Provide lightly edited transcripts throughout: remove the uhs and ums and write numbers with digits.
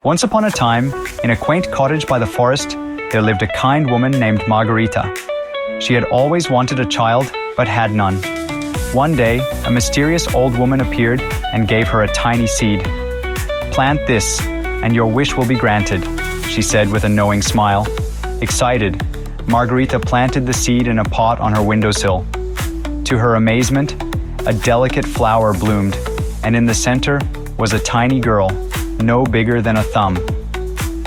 Once upon a time, in a quaint cottage by the forest, there lived a kind woman named Margaretha. She had always wanted a child, but had none. One day, a mysterious old woman appeared and gave her a tiny seed. "Plant this, and your wish will be granted," she said with a knowing smile. Excited, Margaretha planted the seed in a pot on her windowsill. To her amazement, a delicate flower bloomed, and in the center was a tiny girl, no bigger than a thumb.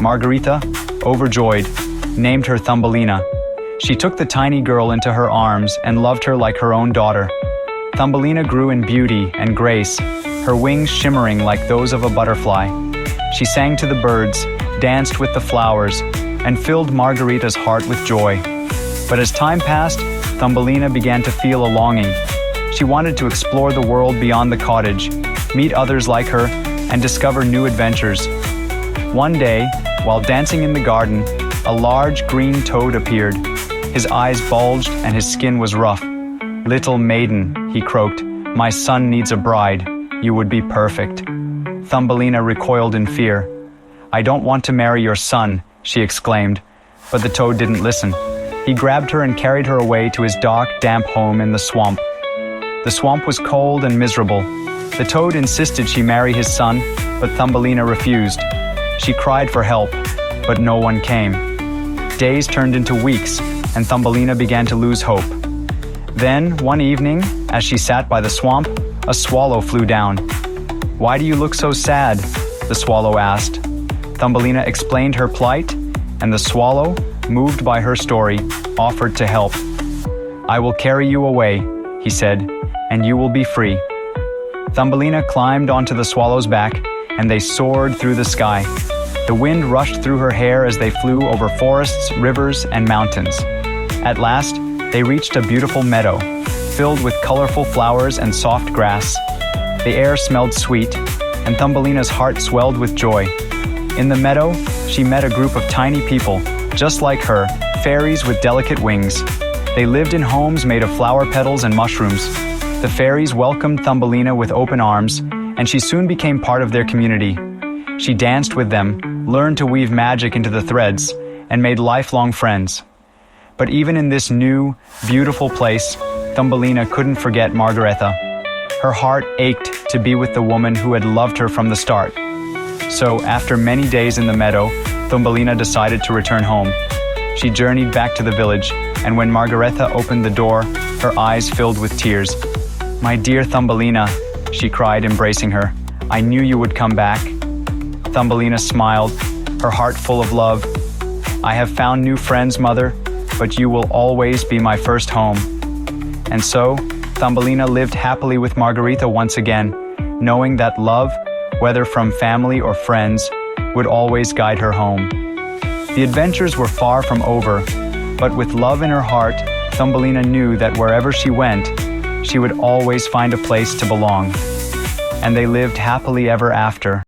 Margaretha, overjoyed, named her Thumbelina. She took the tiny girl into her arms and loved her like her own daughter. Thumbelina grew in beauty and grace, her wings shimmering like those of a butterfly. She sang to the birds, danced with the flowers, and filled Margaretha's heart with joy. But as time passed, Thumbelina began to feel a longing. She wanted to explore the world beyond the cottage, meet others like her, and discover new adventures. One day, while dancing in the garden, a large green toad appeared. His eyes bulged and his skin was rough. "Little maiden," he croaked, "my son needs a bride. You would be perfect." Thumbelina recoiled in fear. "I don't want to marry your son," she exclaimed. But the toad didn't listen. He grabbed her and carried her away to his dark, damp home in the swamp. The swamp was cold and miserable. The toad insisted she marry his son, but Thumbelina refused. She cried for help, but no one came. Days turned into weeks, and Thumbelina began to lose hope. Then, one evening, as she sat by the swamp, a swallow flew down. "Why do you look so sad?" the swallow asked. Thumbelina explained her plight, and the swallow, moved by her story, offered to help. "I will carry you away," he said, "and you will be free." Thumbelina climbed onto the swallow's back, and they soared through the sky. The wind rushed through her hair as they flew over forests, rivers, and mountains. At last, they reached a beautiful meadow, filled with colorful flowers and soft grass. The air smelled sweet, and Thumbelina's heart swelled with joy. In the meadow, she met a group of tiny people, just like her, fairies with delicate wings. They lived in homes made of flower petals and mushrooms. The fairies welcomed Thumbelina with open arms, and she soon became part of their community. She danced with them, learned to weave magic into the threads, and made lifelong friends. But even in this new, beautiful place, Thumbelina couldn't forget Margaretha. Her heart ached to be with the woman who had loved her from the start. So, after many days in the meadow, Thumbelina decided to return home. She journeyed back to the village, and when Margaretha opened the door, her eyes filled with tears. "My dear Thumbelina," she cried, embracing her, "I knew you would come back." Thumbelina smiled, her heart full of love. "I have found new friends, mother, but you will always be my first home." And so, Thumbelina lived happily with Margaretha once again, knowing that love, whether from family or friends, would always guide her home. The adventures were far from over, but with love in her heart, Thumbelina knew that wherever she went, she would always find a place to belong. And they lived happily ever after,